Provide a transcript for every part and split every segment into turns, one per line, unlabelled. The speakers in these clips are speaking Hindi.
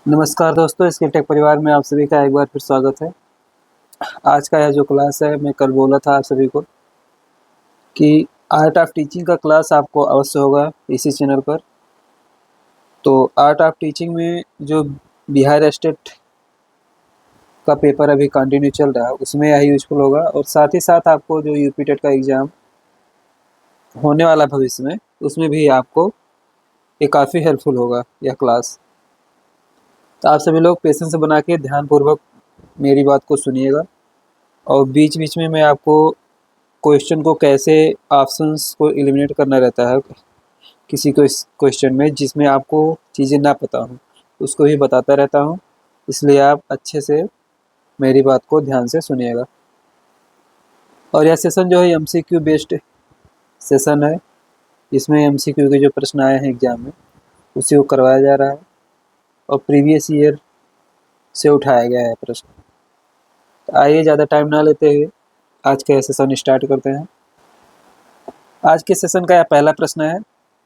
नमस्कार दोस्तों, स्किल टेक परिवार में आप सभी का एक बार फिर स्वागत है। आज का यह जो क्लास है, मैं कल बोला था आप सभी को कि आर्ट ऑफ टीचिंग का क्लास आपको अवश्य होगा इसी चैनल पर। तो आर्ट ऑफ टीचिंग में जो बिहार स्टेट का पेपर अभी कंटिन्यू चल रहा है, उसमें यह यूजफुल होगा और साथ ही साथ आपको जो यूपी टेट का एग्ज़ाम होने वाला भविष्य में, उसमें भी आपको ये काफ़ी हेल्पफुल होगा यह क्लास। तो आप सभी लोग पेशेंस बना के ध्यानपूर्वक मेरी बात को सुनिएगा और बीच बीच में मैं आपको क्वेश्चन को कैसे ऑप्शंस को एलिमिनेट करना रहता है किसी क्वेश्चन में जिसमें आपको चीज़ें ना पता हो, उसको भी बताता रहता हूँ। इसलिए आप अच्छे से मेरी बात को ध्यान से सुनिएगा। और यह सेशन जो है MCQ बेस्ड सेशन है। इसमें MCQ के जो प्रश्न आए हैं एग्ज़ाम में, उसी को करवाया जा रहा है और प्रीवियस ईयर से उठाया गया है प्रश्न। तो आइए ज़्यादा टाइम ना लेते हुए आज का यह सेशन स्टार्ट करते हैं। आज के सेशन का यह पहला प्रश्न है।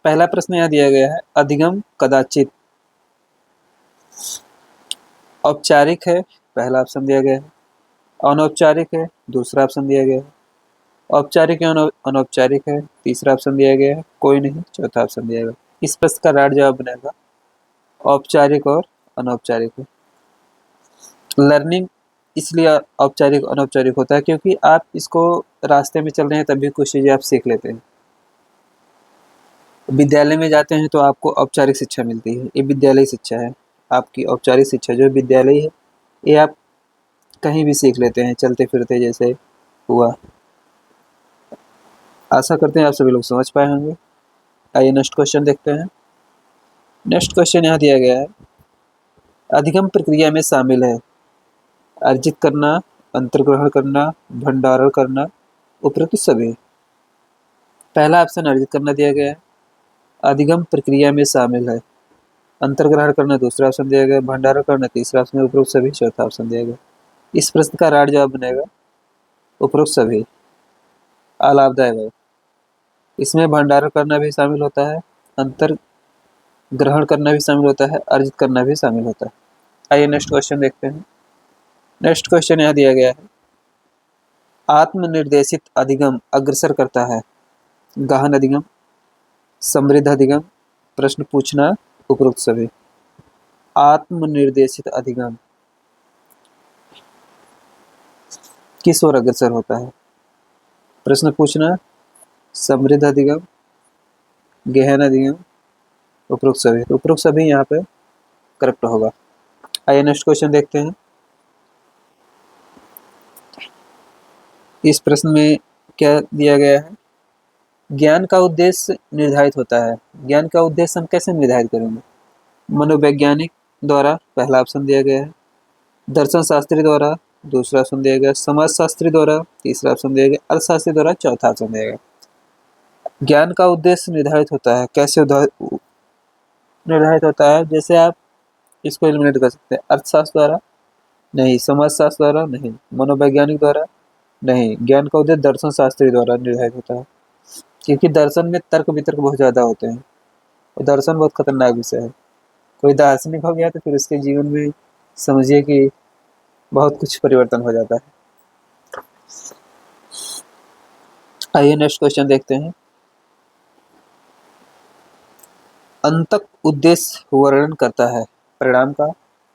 पहला प्रश्न यह दिया गया है, अधिगम कदाचित औपचारिक है, पहला ऑप्शन दिया गया है। अनौपचारिक है, दूसरा ऑप्शन दिया गया है। औपचारिक या अनौपचारिक है, तीसरा ऑप्शन दिया गया है। कोई नहीं, चौथा ऑप्शन दिया गया। इस प्रश्न का राइट जवाब बनेगा औपचारिक और अनौपचारिक है। लर्निंग इसलिए औपचारिक अनौपचारिक होता है क्योंकि आप इसको रास्ते में चल रहे हैं तभी कुछ चीज़ें आप सीख लेते हैं। विद्यालय में जाते हैं तो आपको औपचारिक शिक्षा मिलती है, ये विद्यालय शिक्षा है। आपकी औपचारिक शिक्षा जो विद्यालय है, ये आप कहीं भी सीख लेते हैं चलते फिरते जैसे हुआ। आशा करते हैं आप सभी लोग समझ पाए होंगे। आइए नेक्स्ट क्वेश्चन देखते हैं। नेक्स्ट क्वेश्चन यहाँ दिया गया है, अधिगम प्रक्रिया में शामिल है अर्जित करना, अंतर्ग्रहण करना, भंडारण करना, उपरोक्त सभी। पहला ऑप्शन अर्जित करना दिया गया है, अधिगम प्रक्रिया में शामिल है। अंतर्ग्रहण करना दूसरा ऑप्शन दिया गया, भंडारण करना तीसरा ऑप्शन, उपरोक्त सभी चौथा ऑप्शन दिया गया। इस प्रश्न का राइट जवाब बनेगा उपरोक्त सभी, अलाभदायक है। इसमें भंडारण करना भी शामिल होता है, अंतर ग्रहण करना भी शामिल होता है, अर्जित करना भी शामिल होता है। आइए नेक्स्ट क्वेश्चन देखते हैं। नेक्स्ट क्वेश्चन यहाँ दिया गया है, आत्मनिर्देशित अधिगम अग्रसर करता है, गहन अधिगम, समृद्ध अधिगम, प्रश्न पूछना, उपरोक्त सभी। आत्मनिर्देशित अधिगम किस ओर अग्रसर होता है? प्रश्न पूछना, समृद्ध अधिगम, गहन अधिगम, उपरोक्त सभी। उपरोक्त सभी यहाँ पे करेक्ट होगा। आइए नेक्स्ट क्वेश्चन देखते हैं। इस प्रश्न में क्या दिया गया है, ज्ञान का उद्देश्य निर्धारित होता है। ज्ञान का उद्देश्य हम कैसे निर्धारित करेंगे? मनोवैज्ञानिक द्वारा, पहला ऑप्शन दिया गया है। दर्शन शास्त्री द्वारा, दूसरा ऑप्शन दिया गया। समाजशास्त्री द्वारा, तीसरा ऑप्शन दिया गया। अर्थशास्त्री द्वारा, चौथा ऑप्शन दिया गया। ज्ञान का उद्देश्य निर्धारित होता है, कैसे निर्धारित होता है? जैसे आप इसको एलिमिनेट कर सकते हैं, अर्थशास्त्र द्वारा नहीं, समाजशास्त्र द्वारा नहीं, मनोवैज्ञानिक द्वारा नहीं। ज्ञान का उद्देश्य दर्शन शास्त्री द्वारा निर्धारित होता है, क्योंकि दर्शन में तर्क वितर्क बहुत ज़्यादा होते हैं और दर्शन बहुत खतरनाक विषय है। कोई दार्शनिक हो गया तो फिर उसके जीवन में समझिए कि बहुत कुछ परिवर्तन हो जाता है। आइए नेक्स्ट क्वेश्चन देखते हैं। अंतक उद्देश्य वर्णन करता है, परिणाम का,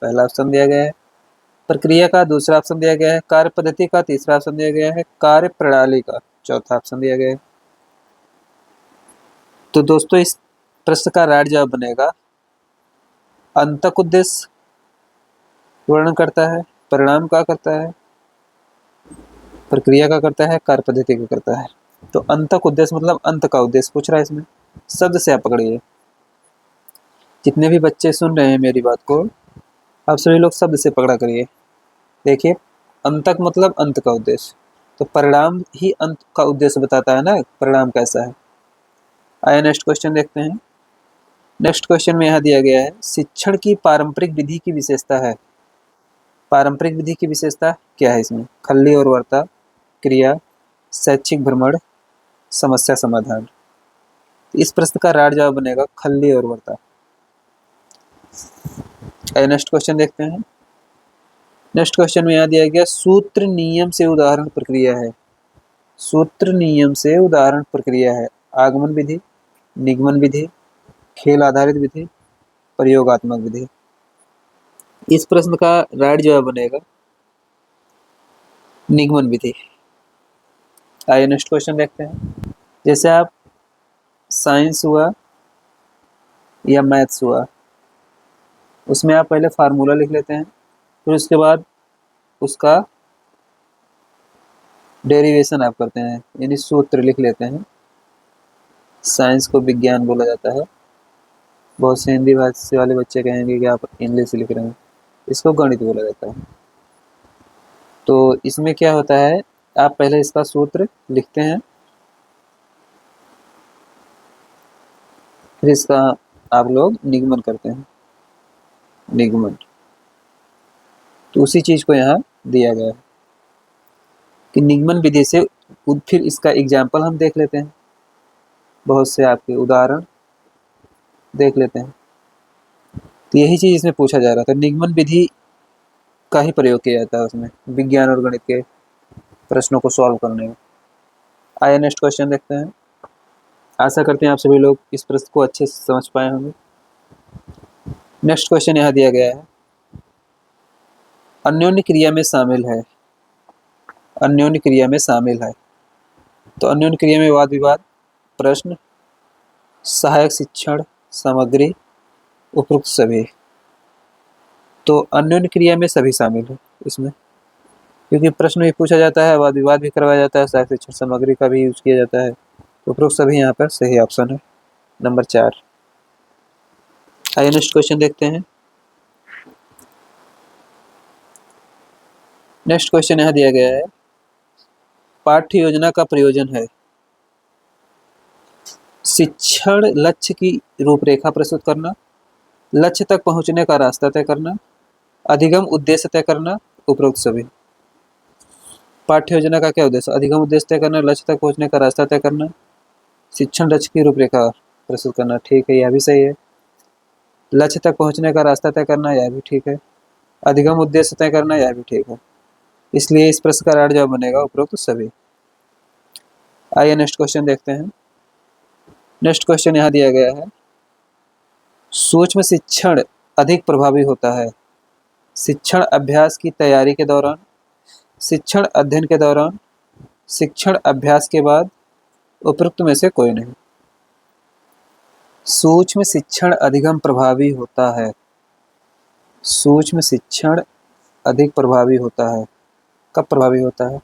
पहला ऑप्शन दिया गया है। प्रक्रिया का, दूसरा ऑप्शन दिया गया है। कार्य पद्धति का, तीसरा ऑप्शन दिया गया है। कार्य प्रणाली का, चौथा ऑप्शन दिया गया है। तो दोस्तों इस प्रश्न का राइट जवाब बनेगा, अंतक उद्देश्य वर्णन करता है, परिणाम का करता है, प्रक्रिया का करता है, कार्य पद्धति का करता है। तो अंतक उद्देश्य मतलब अंत का उद्देश्य पूछ रहा है। इसमें शब्द से आप पकड़िए, जितने भी बच्चे सुन रहे हैं मेरी बात को, आप सभी लोग शब्द से पकड़ा करिए। देखिए, अंतक मतलब अंत का उद्देश्य, तो परिणाम ही अंत का उद्देश्य बताता है ना, परिणाम कैसा है। आइए नेक्स्ट क्वेश्चन देखते हैं। नेक्स्ट क्वेश्चन में यहाँ दिया गया है, शिक्षण की पारंपरिक विधि की विशेषता है। पारंपरिक विधि की विशेषता क्या है? इसमें खल्ली और वार्ता, क्रिया, शैक्षिक भ्रमण, समस्या समाधान। इस प्रश्न का राइट जवाब बनेगा खल्ली और वार्ता। नेक्स्ट क्वेश्चन देखते हैं। नेक्स्ट क्वेश्चन में यहाँ दिया गया सूत्र नियम से उदाहरण प्रक्रिया है। सूत्र नियम से उदाहरण प्रक्रिया है आगमन विधि, निगमन विधि, खेल आधारित विधि, प्रयोगात्मक विधि। इस प्रश्न का राइट जवाब बनेगा निगमन विधि। आइए नेक्स्ट क्वेश्चन देखते हैं। जैसे आप साइंस हुआ या मैथ्स हुआ, उसमें आप पहले फार्मूला लिख लेते हैं, फिर उसके बाद उसका डेरिवेशन आप करते हैं, यानी सूत्र लिख लेते हैं। साइंस को विज्ञान बोला जाता है। बहुत से हिंदी भाषा वाले बच्चे कहेंगे कि आप इंग्लिश लिख रहे हैं, इसको गणित बोला जाता है। तो इसमें क्या होता है, आप पहले इसका सूत्र लिखते हैं, फिर इसका आप लोग निगमन करते हैं, निगमन। तो उसी चीज को यहाँ दिया गया है कि निगमन विधि से फिर इसका एग्जाम्पल हम देख लेते हैं, बहुत से आपके उदाहरण देख लेते हैं। तो यही चीज इसमें पूछा जा रहा था, निगमन विधि का ही प्रयोग किया जाता है उसमें विज्ञान और गणित के प्रश्नों को सॉल्व करने में। आइए नेक्स्ट क्वेश्चन देखते हैं। आशा करते हैं आप सभी लोग इस प्रश्न को अच्छे से समझ पाए होंगे। नेक्स्ट क्वेश्चन यहाँ दिया गया है, अन्योन्य क्रिया में शामिल है। अन्योन्य क्रिया में शामिल है, तो अन्योन्य क्रिया में वाद विवाद, प्रश्न, सहायक शिक्षण सामग्री, उपरोक्त सभी। तो अन्योन्य क्रिया में सभी शामिल है इसमें, क्योंकि प्रश्न भी पूछा जाता है, वाद विवाद भी करवाया जाता है, सहायक शिक्षण सामग्री का भी यूज किया जाता है। उपरोक्त सभी यहाँ पर सही ऑप्शन है, नंबर 4। आइए नेक्स्ट क्वेश्चन देखते हैं। नेक्स्ट क्वेश्चन यहाँ दिया गया है, पाठ्य योजना का प्रयोजन है शिक्षण लक्ष्य की रूपरेखा प्रस्तुत करना, लक्ष्य तक पहुंचने का रास्ता तय करना, अधिगम उद्देश्य तय करना, उपरोक्त सभी। पाठ्य योजना का क्या उद्देश्य, अधिगम उद्देश्य तय करना, लक्ष्य तक पहुंचने का रास्ता तय करना, शिक्षण लक्ष्य की रूपरेखा प्रस्तुत करना। ठीक है, यह भी सही है। लक्ष्य तक पहुंचने का रास्ता तय करना, यह भी ठीक है। अधिगम उद्देश्य तय करना, यह भी ठीक है। इसलिए इस प्रश्न का राइट जवाब बनेगा उपरोक्त सभी। आइए नेक्स्ट क्वेश्चन देखते हैं। नेक्स्ट क्वेश्चन यहाँ दिया गया है, सूक्ष्म शिक्षण अधिक प्रभावी होता है शिक्षण अभ्यास की तैयारी के दौरान, शिक्षण अध्ययन के दौरान, शिक्षण अभ्यास के बाद, उपरोक्त में से कोई नहीं। सूक्ष्म शिक्षण अधिगम प्रभावी होता है, सूक्ष्म शिक्षण अधिक प्रभावी होता है। कब प्रभावी होता है,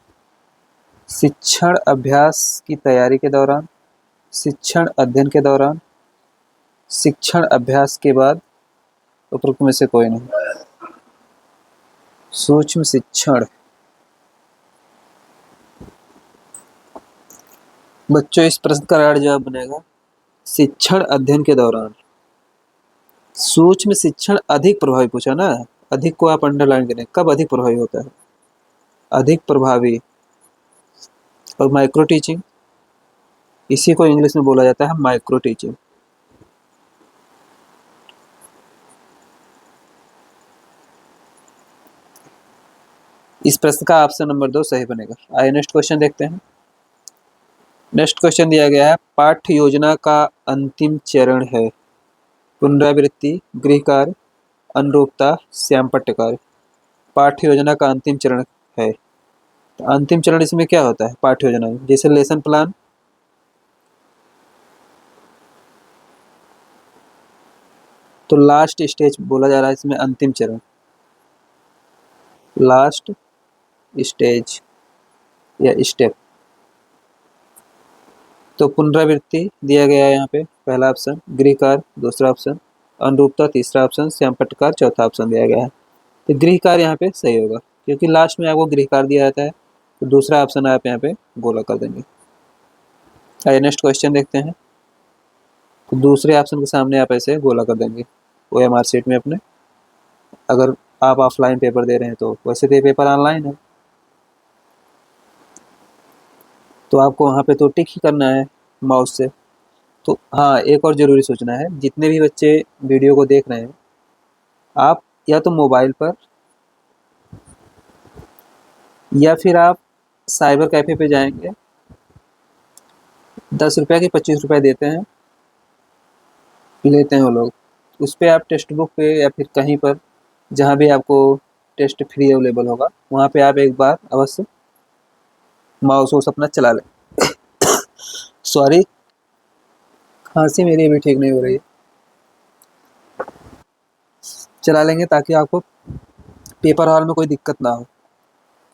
शिक्षण अभ्यास की तैयारी के दौरान, शिक्षण अध्ययन के दौरान, शिक्षण अभ्यास के बाद, उपरोक्त में से कोई नहीं। सूक्ष्म शिक्षण, बच्चों इस प्रश्न का राइट जवाब बनेगा शिक्षण अध्ययन के दौरान। सूक्ष्म शिक्षण अधिक प्रभावी पूछा ना, अधिक को आप अंडरलाइन करें, कब अधिक प्रभावी होता है, अधिक प्रभावी। और माइक्रो टीचिंग, इसी को इंग्लिश में बोला जाता है माइक्रो टीचिंग। इस प्रश्न का ऑप्शन नंबर 2 सही बनेगा। आइए नेक्स्ट क्वेश्चन देखते हैं। नेक्स्ट क्वेश्चन दिया गया है, पाठ्य योजना का अंतिम चरण है पुनरावृत्ति, गृह कार्य, अनुरूपता, श्याम पट्टकार। पाठ्य योजना का अंतिम चरण है, तो अंतिम चरण इसमें क्या होता है पाठ्य योजना में, जैसे लेसन प्लान, तो लास्ट स्टेज बोला जा रहा है इसमें, अंतिम चरण, लास्ट स्टेज या स्टेप। तो पुनरावृत्ति दिया गया है यहाँ पे पहला ऑप्शन, गृह कार्य दूसरा ऑप्शन, अनुरूपता तीसरा ऑप्शन, श्याम पट्टकार चौथा ऑप्शन दिया गया है। तो गृह कार्य यहाँ पे सही होगा, क्योंकि लास्ट में आपको गृह कार्य दिया जाता है, तो दूसरा ऑप्शन आप यहाँ पे गोला कर देंगे। आइए नेक्स्ट क्वेश्चन देखते हैं। तो दूसरे ऑप्शन के सामने आप ऐसे गोला कर देंगे OMR शीट में अपने, अगर आप ऑफलाइन पेपर दे रहे हैं तो, वैसे तो ये पेपर ऑनलाइन है, तो आपको वहाँ पे तो टिक ही करना है माउस से। तो हाँ, एक और ज़रूरी सूचना है, जितने भी बच्चे वीडियो को देख रहे हैं, आप या तो मोबाइल पर या फिर आप साइबर कैफ़े पे जाएंगे, 10 रुपये के 25 रुपये देते हैं, लेते हैं वो लोग। उस पर आप टेक्स्ट बुक पे या फिर कहीं पर जहाँ भी आपको टेस्ट फ्री अवेलेबल होगा वहाँ पे आप एक बार अवश्य माउस वोस अपना चला लें। सॉरी, खांसी मेरी अभी ठीक नहीं हो रही है। चला लेंगे ताकि आपको पेपर हॉल में कोई दिक्कत ना हो,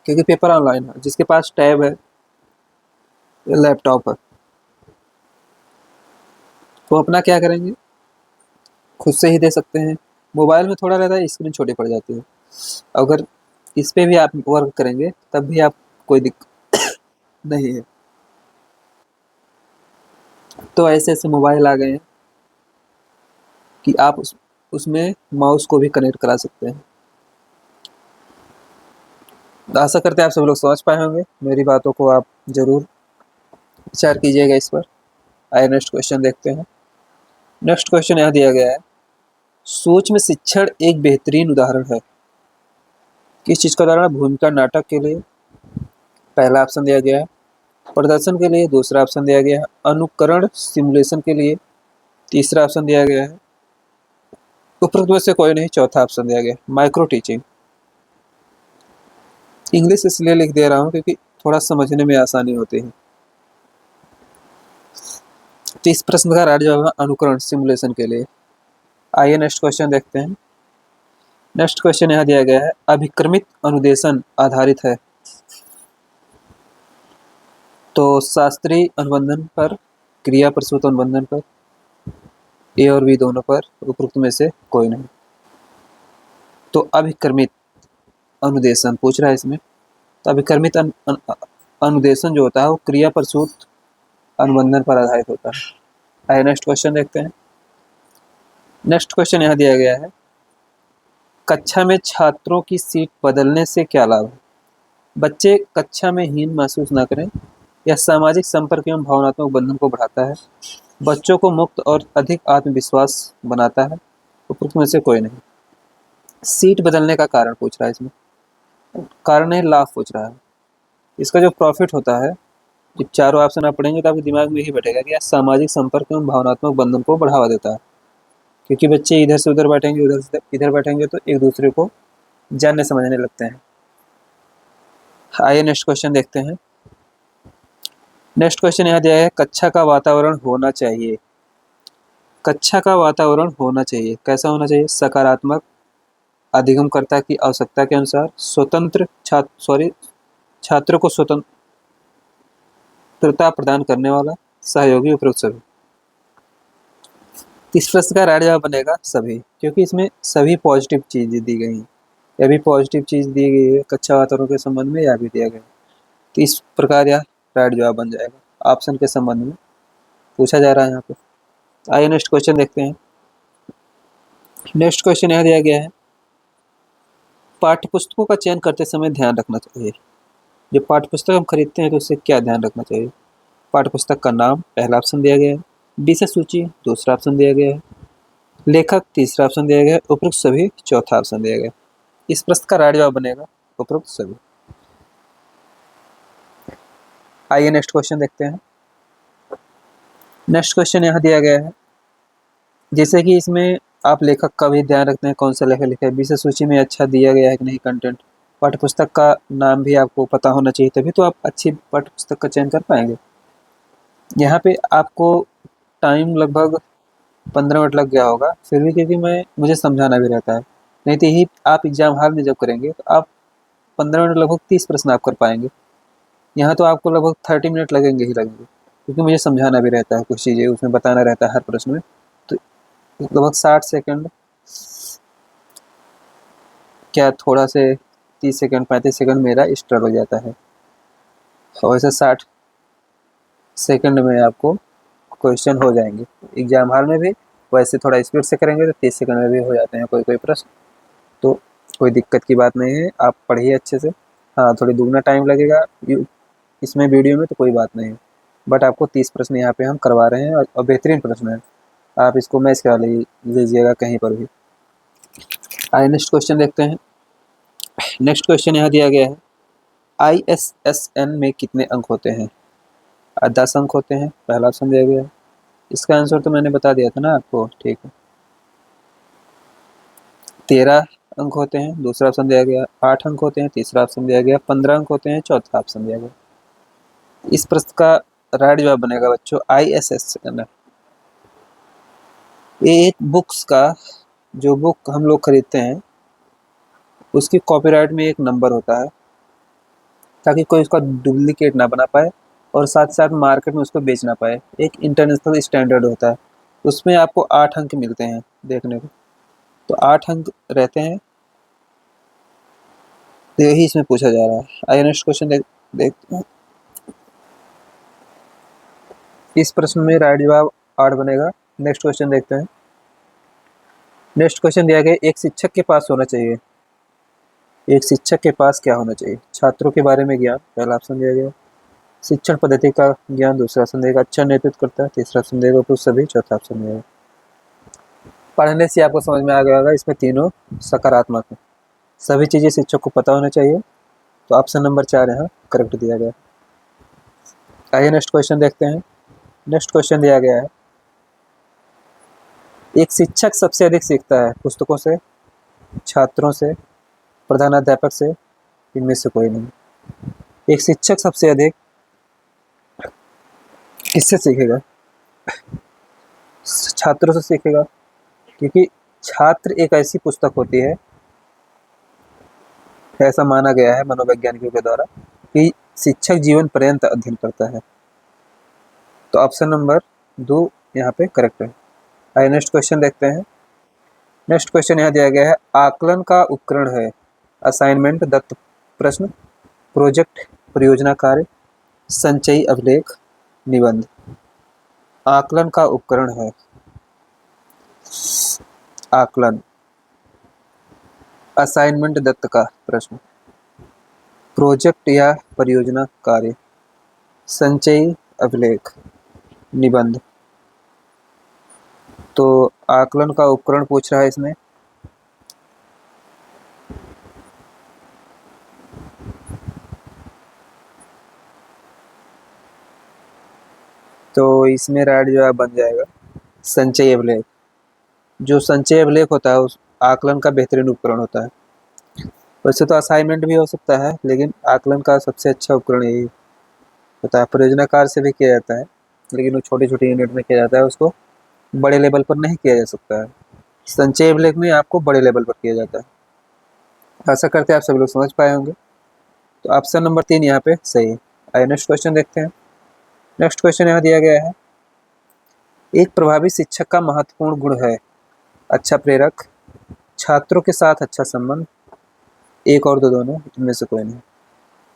क्योंकि पेपर ऑनलाइन है। जिसके पास टैब है लैपटॉप है वो अपना क्या करेंगे, खुद से ही दे सकते हैं। मोबाइल में थोड़ा रहता है, स्क्रीन छोटी पड़ जाती है। अगर इस पे भी आप वर्क करेंगे तब भी आप कोई दिक्कत नहीं है। तो ऐसे ऐसे मोबाइल आ गए हैं कि आप उसमें माउस को भी कनेक्ट करा सकते हैं। आशा करते हैं आप सब लोग समझ पाए होंगे। मेरी बातों को आप ज़रूर विचार कीजिएगा इस पर। आइए नेक्स्ट क्वेश्चन देखते हैं। नेक्स्ट क्वेश्चन यहाँ दिया गया है, सूक्ष्म शिक्षण एक बेहतरीन उदाहरण है। किस चीज़ का उदाहरण है? भूमिका नाटक के लिए पहला ऑप्शन दिया गया है, प्रदर्शन के लिए दूसरा ऑप्शन दिया गया है, अनुकरण सिमुलेशन के लिए तीसरा ऑप्शन दिया गया है, उपरोक्त में से कोई नहीं चौथा ऑप्शन दिया गया है, माइक्रो टीचिंग। इंग्लिश इसलिए लिख दे रहा हूँ क्योंकि थोड़ा समझने में आसानी होती है। तो इस प्रश्न का राइट जवाब है अनुकरण सिमुलेशन के लिए। आइए नेक्स्ट क्वेश्चन देखते हैं। नेक्स्ट क्वेश्चन यहाँ दिया गया है, अभिक्रमित अनुदेशन आधारित है। तो शास्त्रीय अनुबंधन पर, क्रिया प्रसूत अनुबंधन पर, ए और बी दोनों पर, उपरोक्त में से कोई नहीं। तो अभिक्रमित अनुदेशन पूछ रहा है इसमें। तो अभिक्रमित अनुदेशन जो होता है वो क्रिया प्रसूत अनुबंधन पर आधारित होता है। आइए नेक्स्ट क्वेश्चन देखते हैं। नेक्स्ट क्वेश्चन यहाँ दिया गया है, कक्षा में छात्रों की सीट बदलने से क्या लाभ है? बच्चे कक्षा में हीन महसूस न करें, यह सामाजिक संपर्क एवं भावनात्मक बंधन को बढ़ाता है, बच्चों को मुक्त और अधिक आत्मविश्वास बनाता है, उपरोक्त में से कोई नहीं। सीट बदलने का कारण पूछ रहा है इसमें, कारण नहीं लाभ पूछ रहा है। इसका जो प्रॉफिट होता है, जब चारों ऑप्शन आप पढ़ेंगे तो आपके दिमाग में यही बैठेगा कि यह सामाजिक संपर्क एवं भावनात्मक बंधन को बढ़ावा देता है, क्योंकि बच्चे इधर से उधर बैठेंगे, उधर से इधर बैठेंगे तो एक दूसरे को जानने समझने लगते हैं। आइए नेक्स्ट क्वेश्चन देखते हैं। नेक्स्ट क्वेश्चन यहाँ दिया है, कक्षा का वातावरण होना चाहिए। कक्षा का वातावरण होना चाहिए, कैसा होना चाहिए? सकारात्मक, अधिगमकर्ता की आवश्यकता के अनुसार, स्वतंत्र छात्रों को स्वतंत्रता प्रदान करने वाला, सहयोगी, उपरोक्त सभी। इस प्रश्न का राइट जवाब बनेगा सभी, क्योंकि इसमें सभी पॉजिटिव चीज़ें दी गई हैं। यह भी पॉजिटिव चीज़ दी गई है कक्षा वातावरण के संबंध में, यह भी दिया गया है। तो इस प्रकार यह राइट जवाब बन जाएगा। ऑप्शन के संबंध में पूछा जा रहा है यहाँ पे। आइए नेक्स्ट क्वेश्चन देखते हैं। नेक्स्ट क्वेश्चन यहाँ दिया गया है, पाठ्यपुस्तकों का चयन करते समय ध्यान रखना चाहिए। जब पाठ्यपुस्तक हम खरीदते हैं तो उससे क्या ध्यान रखना चाहिए? पाठ्यपुस्तक का नाम पहला ऑप्शन दिया गया है, विषय सूची दूसरा ऑप्शन दिया गया है, लेखक तीसरा ऑप्शन दिया गया है, उपरोक्त सभी चौथा ऑप्शन दिया गया है। इस प्रश्न का राइट जवाब बनेगा उपरोक्त सभी। आइए नेक्स्ट क्वेश्चन देखते हैं। नेक्स्ट क्वेश्चन यहाँ दिया गया है, जैसे कि इसमें आप लेखक का भी ध्यान रखते हैं, कौन सा लेखक लिखा है, विषय सूची में अच्छा दिया गया है कि नहीं कंटेंट, पाठ्यपुस्तक का नाम भी आपको पता होना चाहिए, तभी तो आप अच्छी पाठ्यपुस्तक का चयन कर पाएंगे। यहाँ पे आपको टाइम लगभग 15 मिनट लग गया होगा, फिर भी क्योंकि मुझे समझाना भी रहता है, नहीं तो यही आप एग्जाम हॉल में जब करेंगे तो आप 15 मिनट लगभग 30 प्रश्न आप कर पाएंगे। यहाँ तो आपको लगभग 30 मिनट लगेंगे ही लगेंगे, क्योंकि मुझे समझाना भी रहता है, कुछ चीज़ें उसमें बताना रहता है हर प्रश्न में। तो लगभग 60 सेकंड, क्या थोड़ा से 30 सेकंड 35 सेकंड मेरा एक्स्ट्रा लग जाता है, और वैसे 60 सेकंड में आपको क्वेश्चन हो जाएंगे। एग्जाम हॉल में भी वैसे थोड़ा स्पीड से करेंगे तो 30 सेकंड में भी हो जाते हैं कोई कोई प्रश्न, तो कोई दिक्कत की बात नहीं है, आप पढ़िए अच्छे से। हाँ, थोड़ी दुगना टाइम लगेगा इसमें वीडियो में तो कोई बात नहीं है, बट आपको 30 प्रश्न यहाँ पे हम करवा रहे हैं और बेहतरीन प्रश्न है, आप इसको मैच करा लीजिएगा कहीं पर भी। आइए नेक्स्ट क्वेश्चन देखते हैं। नेक्स्ट क्वेश्चन यहाँ दिया गया है, ISSN में कितने अंक होते हैं? 10 अंक होते हैं, पहला ऑप्शन दिया गया है। इसका आंसर तो मैंने बता दिया था ना आपको, ठीक है। 13 अंक होते हैं, दूसरा ऑप्शन दिया गया। 8 अंक होते हैं, तीसरा ऑप्शन दिया गया। 15 अंक होते हैं, चौथा ऑप्शन दिया गया। इस प्रश्न का राइट जवाब बनेगा बच्चों ISSN। ये एक बुक्स का, जो बुक हम लोग खरीदते हैं उसकी कॉपीराइट में एक नंबर होता है, ताकि कोई उसका डुप्लीकेट ना बना पाए और साथ साथ मार्केट में उसको बेच ना पाए। एक इंटरनेशनल स्टैंडर्ड होता है, उसमें आपको 8 अंक मिलते हैं देखने को। तो 8 अंक रहते हैं, तो यही इसमें पूछा जा रहा है। आइए नेक्स्ट क्वेश्चन देखते हैं। इस प्रश्न में राइट जवाब 8 बनेगा। नेक्स्ट क्वेश्चन देखते हैं। नेक्स्ट क्वेश्चन दिया गया, एक शिक्षक के पास होना चाहिए। एक शिक्षक के पास क्या होना चाहिए? छात्रों के बारे में ज्ञान, पहला ऑप्शन दिया गया। शिक्षण पद्धति का ज्ञान, दूसरा ऑप्शन देगा। अच्छा नेतृत्व करता है, तीसरा ऑप्शन देगा। कुछ सभी, चौथा ऑप्शन देगा। पढ़ने से आपको समझ में आ गया होगा, इसमें तीनों सकारात्मक है। सभी चीजें शिक्षक को पता होना चाहिए, तो ऑप्शन नंबर 4 यहाँ करेक्ट दिया गया। आइए नेक्स्ट क्वेश्चन देखते हैं। नेक्स्ट क्वेश्चन दिया गया है, एक शिक्षक सबसे अधिक सीखता है पुस्तकों से, छात्रों से, प्रधानाध्यापक से, इनमें से कोई नहीं। एक शिक्षक सबसे अधिक किससे सीखेगा? छात्रों से सीखेगा, क्योंकि छात्र एक ऐसी पुस्तक होती है, ऐसा माना गया है मनोवैज्ञानिकों के द्वारा, कि शिक्षक जीवन पर्यंत अध्ययन करता है। तो ऑप्शन नंबर 2 यहाँ पे करेक्ट है। आइए नेक्स्ट क्वेश्चन देखते हैं। नेक्स्ट क्वेश्चन यहाँ दिया गया है, आकलन का उपकरण है। असाइनमेंट, दत्त प्रश्न, प्रोजेक्ट परियोजना कार्य, संचयी अभिलेख, निबंध। आकलन का उपकरण है। आकलन, असाइनमेंट दत्त का प्रश्न, प्रोजेक्ट या परियोजना कार्य, संचयी अभिलेख, निबंध। तो आकलन का उपकरण पूछ रहा है इसमें। तो इसमें राइट जवाब बन जाएगा संचयी अभिलेख। जो संचयी अभिलेख होता है उस आकलन का बेहतरीन उपकरण होता है। वैसे तो असाइनमेंट भी हो सकता है, लेकिन आकलन का सबसे अच्छा उपकरण यही होता है। परियोजना कार्य से भी किया जाता है, लेकिन वो छोटी छोटी यूनिट में किया जाता है, उसको बड़े लेवल पर नहीं किया जा सकता है। संचयी अभिलेख में आपको बड़े लेवल पर किया जाता है। आशा करते हैं आप सभी लोग समझ पाए होंगे। तो ऑप्शन नंबर 3 यहाँ पे सही है। आइए नेक्स्ट क्वेश्चन देखते हैं। नेक्स्ट क्वेश्चन यहाँ दिया गया है, एक प्रभावी शिक्षक का महत्वपूर्ण गुण है। अच्छा प्रेरक, छात्रों के साथ अच्छा संबंध, एक और दो दोनों, इनमें से कोई नहीं।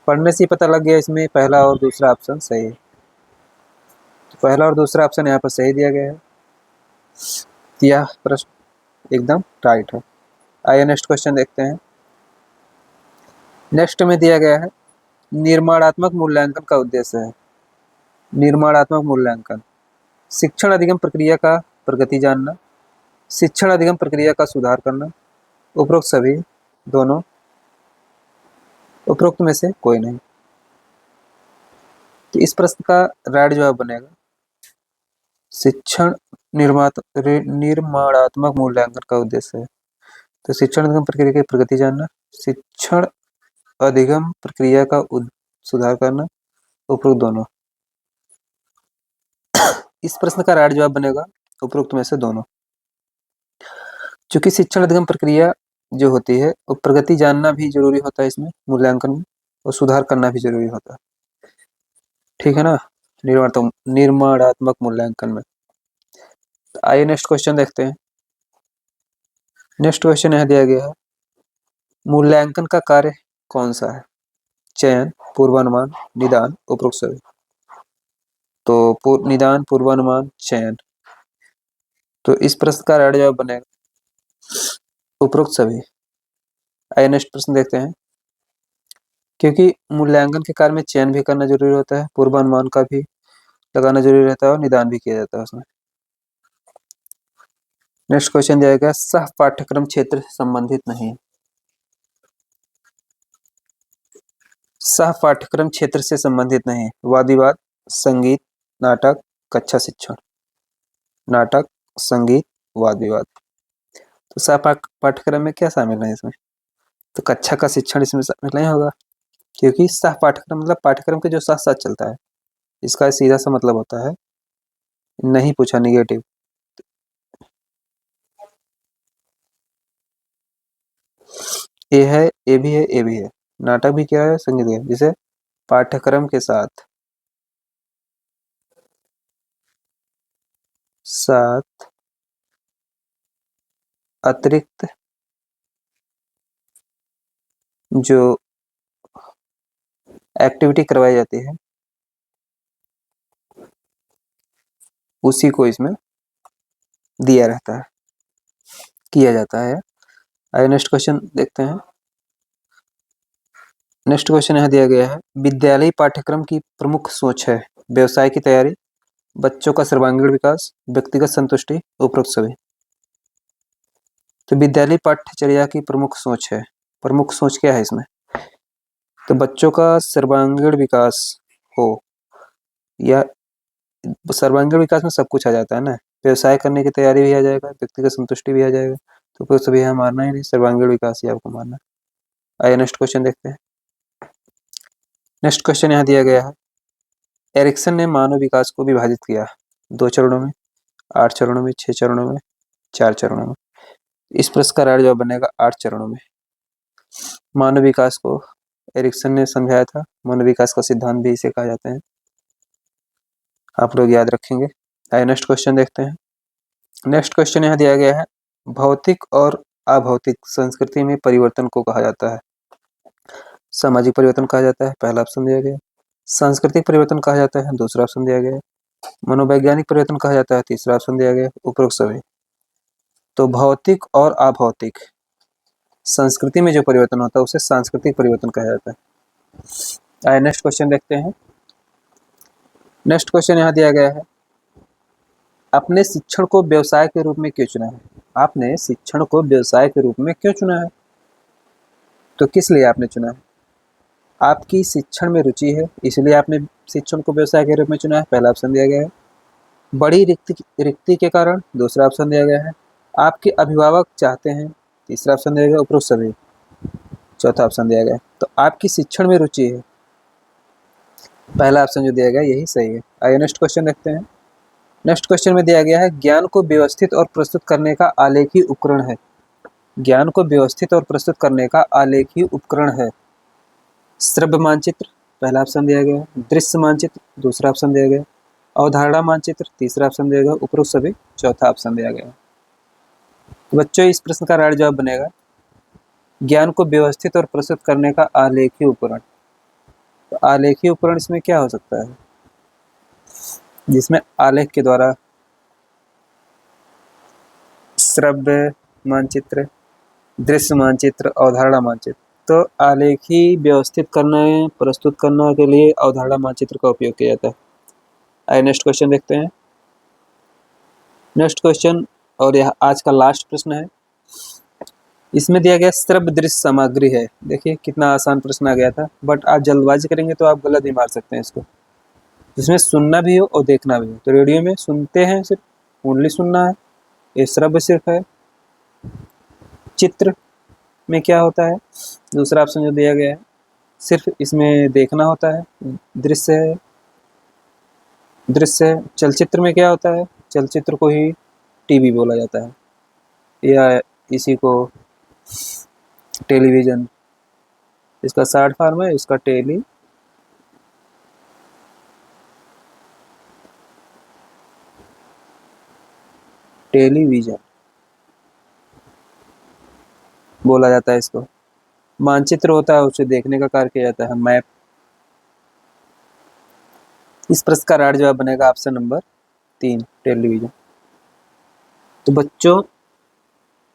पढ़ने से ही पता लग गया, इसमें पहला और दूसरा ऑप्शन सही है। तो पहला और दूसरा ऑप्शन यहाँ पर सही दिया गया है। यह प्रश्न एकदम राइट है। आइए नेक्स्ट क्वेश्चन देखते हैं। नेक्स्ट में दिया गया है, निर्माणात्मक मूल्यांकन का उद्देश्य है। निर्माणात्मक मूल्यांकन, शिक्षण अधिगम प्रक्रिया का प्रगति जानना, शिक्षण अधिगम प्रक्रिया का सुधार करना, उपरोक्त सभी, दोनों, उपरोक्त में से कोई नहीं। तो इस प्रश्न का राइट जवाब बनेगा शिक्षण निर्माणात्मक मूल्यांकन का उद्देश्य है। तो शिक्षण अधिगम प्रक्रिया की प्रगति जानना, शिक्षण अधिगम प्रक्रिया का सुधार करना, उपरोक्त दोनों। इस प्रश्न का राइट जवाब बनेगा उपरोक्त में से दोनों। चूंकि शिक्षण अधिगम प्रक्रिया जो होती है वो प्रगति जानना भी जरूरी होता है इसमें मूल्यांकन में, और सुधार करना भी जरूरी होता है, ठीक है ना, निर्माणात्मक मूल्यांकन में। तो आइए नेक्स्ट क्वेश्चन देखते हैं। नेक्स्ट क्वेश्चन यह दिया गया है, मूल्यांकन का कार्य कौन सा है? चयन, पूर्वानुमान, निदान, उपरोक्त सभी। तो निदान, पूर्वानुमान, चयन। तो इस प्रश्न का राइट जवाब बनेगा उपरोक्त सभी। आइए नेक्स्ट प्रश्न देखते हैं। क्योंकि मूल्यांकन के कार्य में चयन भी करना जरूरी होता है, पूर्वानुमान का भी लगाना जरूरी रहता है, और निदान भी किया जाता है उसमें। नेक्स्ट क्वेश्चन दिया गया सह पाठ्यक्रम क्षेत्र से संबंधित नहीं है। सह पाठ्यक्रम क्षेत्र से संबंधित नहीं है। वाद विवाद, संगीत, नाटक, कक्षा शिक्षण। नाटक, संगीत, वाद विवाद। तो सह पाठ्यक्रम में क्या शामिल है इसमें? तो कक्षा का शिक्षण इसमें शामिल नहीं होगा, क्योंकि सह पाठ्यक्रम मतलब पाठ्यक्रम के जो साथ साथ चलता है। इसका सीधा सा मतलब होता है, नहीं पूछा निगेटिव। ए है, ए भी है, ए भी है। नाटक भी क्या है? संगीत है। जिसे पाठ्यक्रम के साथ अतिरिक्त जो एक्टिविटी करवाई जाती है उसी को इसमें दिया रहता है, किया जाता है। आइए नेक्स्ट क्वेश्चन देखते हैं। नेक्स्ट क्वेश्चन यहाँ दिया गया है विद्यालयी पाठ्यक्रम की प्रमुख सोच है व्यवसाय की तैयारी, बच्चों का सर्वांगीण विकास, व्यक्तिगत संतुष्टि, उपरोक्त सभी। तो विद्यालयी पाठ्यचर्या की प्रमुख सोच है। प्रमुख सोच क्या है इसमें? तो बच्चों का सर्वांगीण विकास हो, या सर्वांगीण विकास में सब कुछ आ जाता है ना, व्यवसाय करने की तैयारी भी आ जाएगा, व्यक्तिगत संतुष्टि भी आ जाएगा। तो फिर सभी यहाँ मारना ही नहीं, सर्वांगीण विकास ही आपको मारना। आइए नेक्स्ट क्वेश्चन देखते हैं। नेक्स्ट क्वेश्चन यहाँ दिया गया है एरिक्सन ने मानव विकास को विभाजित किया 2 चरणों में, 8 चरणों में, 6 चरणों में, 4 चरणों में। इस प्रश्न का राइट जवाब बनेगा 8 चरणों में। मानव विकास को एरिक्सन ने समझाया था। मानव विकास का सिद्धांत भी इसे कहा जाता है, आप लोग याद रखेंगे। आइए नेक्स्ट क्वेश्चन देखते हैं। नेक्स्ट क्वेश्चन यहाँ दिया गया है भौतिक और अभौतिक संस्कृति में परिवर्तन को कहा जाता है। सामाजिक परिवर्तन कहा जाता है, पहला ऑप्शन दिया गया। सांस्कृतिक परिवर्तन कहा जाता है, दूसरा ऑप्शन दिया गया। मनोवैज्ञानिक परिवर्तन कहा जाता है, तीसरा ऑप्शन दिया गया। उपरोक्त सभी। तो भौतिक और अभौतिक संस्कृति में जो परिवर्तन होता है उसे सांस्कृतिक परिवर्तन कहा जाता है। आइए नेक्स्ट क्वेश्चन देखते हैं। नेक्स्ट क्वेश्चन यहाँ दिया गया है अपने शिक्षण को व्यवसाय के रूप में क्यों चुना है? आपने शिक्षण को व्यवसाय के रूप में क्यों चुना है? तो किस लिए आपने चुना है? आपकी शिक्षण में रुचि है इसलिए आपने शिक्षण को व्यवसाय के रूप में चुना है, पहला ऑप्शन दिया गया है। बड़ी रिक्ति के कारण, दूसरा ऑप्शन दिया गया है। आपके अभिभावक चाहते हैं, तीसरा ऑप्शन दिया गया। उपरोक्त सभी, चौथा ऑप्शन दिया गया। तो आपकी शिक्षण में रुचि है, पहला ऑप्शन जो दिया गया यही सही है। आइए नेक्स्ट क्वेश्चन देखते हैं। नेक्स्ट क्वेश्चन में दिया गया है ज्ञान को व्यवस्थित और प्रस्तुत करने का आलेखी उपकरण है। ज्ञान को व्यवस्थित और प्रस्तुत करने का आलेखी उपकरण है। श्रव्य मानचित्र, पहला ऑप्शन दिया गया। दृश्य मानचित्र, दूसरा ऑप्शन दिया गया। अवधारणा मानचित्र, तीसरा ऑप्शन दिया गया। उपरोक्त सभी, चौथा ऑप्शन दिया गया। तो बच्चों इस प्रश्न का राइट जवाब बनेगा ज्ञान को व्यवस्थित और प्रस्तुत करने का आलेखी उपकरण। तो आलेखी उपकरण इसमें क्या हो सकता है? जिसमें आलेख के द्वारा श्रव्य मानचित्र, दृश्य मानचित्र, अवधारणा मानचित्र। तो आलेखी व्यवस्थित करना, प्रस्तुत करने के लिए अवधारणा मानचित्र का उपयोग किया जाता है। आइए नेक्स्ट क्वेश्चन देखते हैं। नेक्स्ट क्वेश्चन और यह आज का लास्ट प्रश्न है। इसमें दिया गया श्रव्य दृश्य सामग्री है। देखिए कितना आसान प्रश्न आ गया था, बट आप जल्दबाजी करेंगे तो आप गलत भी मार सकते हैं इसको। जिसमें सुनना भी हो और देखना भी हो। तो रेडियो में सुनते हैं, सिर्फ ओनली सुनना है, ये श्रव्य सिर्फ है। चित्र में क्या होता है? दूसरा ऑप्शन जो दिया गया है, सिर्फ इसमें देखना होता है, दृश्य है। दृश्य चलचित्र में क्या होता है? चलचित्र को ही टीवी बोला जाता है, या इसी को टेलीविजन, इसका शॉर्ट फॉर्म है, इसका टेलीविजन बोला जाता है इसको। मानचित्र होता है, उसे देखने का कार्य किया जाता है, मैप। इस प्रश्न का राइट जवाब बनेगा ऑप्शन नंबर 3, टेलीविजन। तो बच्चों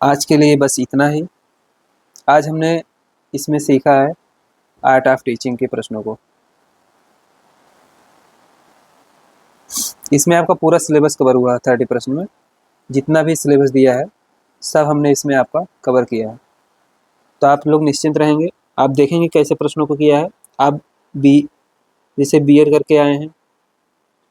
आज के लिए बस इतना ही। आज हमने इसमें सीखा है आर्ट ऑफ टीचिंग के प्रश्नों को। इसमें आपका पूरा सिलेबस कवर हुआ 30 प्रश्न में। जितना भी सिलेबस दिया है सब हमने इसमें आपका कवर किया है। तो आप लोग निश्चिंत रहेंगे। आप देखेंगे कैसे प्रश्नों को किया है। आप जैसे बीएड करके आए हैं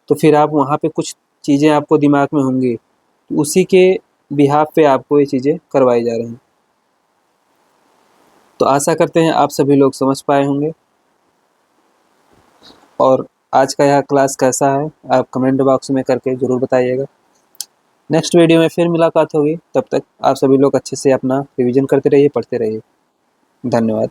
तो फिर आप वहाँ पे कुछ चीज़ें आपको दिमाग में होंगी, तो उसी के बिहाफ पे आपको ये चीज़ें करवाई जा रही हैं। तो आशा करते हैं आप सभी लोग समझ पाए होंगे। और आज का यह क्लास कैसा है आप कमेंट बॉक्स में करके ज़रूर बताइएगा। नेक्स्ट वीडियो में फिर मुलाकात होगी, तब तक आप सभी लोग अच्छे से अपना रिवीजन करते रहिए, पढ़ते रहिए। धन्यवाद।